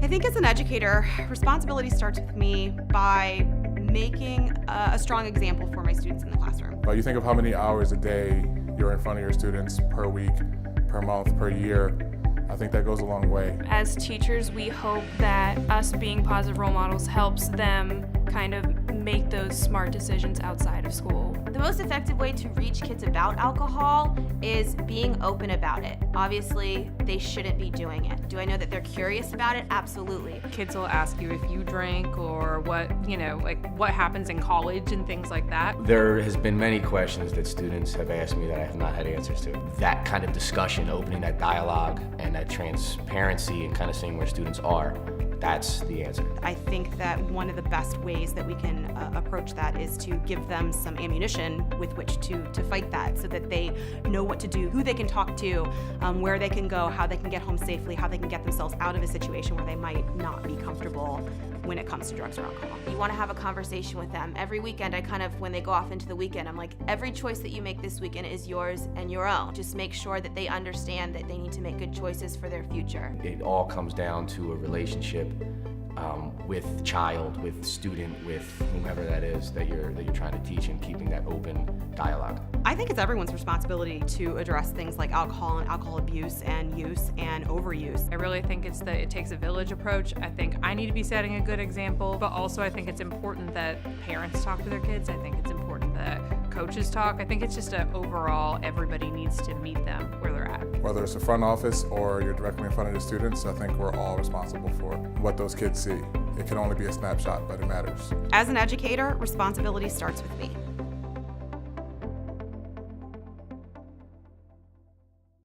think as an educator, responsibility starts with me by making a strong example for my students in the classroom. You think of how many hours a day you're in front of your students per week, per month, per year. I think that goes a long way. As teachers, we hope that us being positive role models helps them kind of make those smart decisions outside of school. The most effective way to reach kids about alcohol is being open about it. Obviously, they shouldn't be doing it. Do I know that they're curious about it? Absolutely. Kids will ask you if you drink or what, what happens in college and things like that. There has been many questions that students have asked me that I have not had answers to. That kind of discussion, opening that dialogue and that transparency and kind of seeing where students are, that's the answer. I think that one of the best ways that we can approach that is to give them some ammunition with which to fight that, so that they know what to do, who they can talk to, where they can go, how they can get home safely, how they can get themselves out of a situation where they might not be comfortable when it comes to drugs or alcohol. You want to have a conversation with them. Every weekend, when they go off into the weekend, I'm like, every choice that you make this weekend is yours and your own. Just make sure that they understand that they need to make good choices for their future. It all comes down to a relationship with child, with student, with whomever that is that you're trying to teach, and keeping that open dialogue. I think it's everyone's responsibility to address things like alcohol and alcohol abuse and use and overuse. I really think it takes a village approach. I think I need to be setting a good example, but also I think it's important that parents talk to their kids. I think it's important that coaches talk. I think it's just overall, everybody needs to meet them where they're at. Whether it's the front office or you're directly in front of the students, I think we're all responsible for what those kids see. It can only be a snapshot, but it matters. As an educator, responsibility starts with me.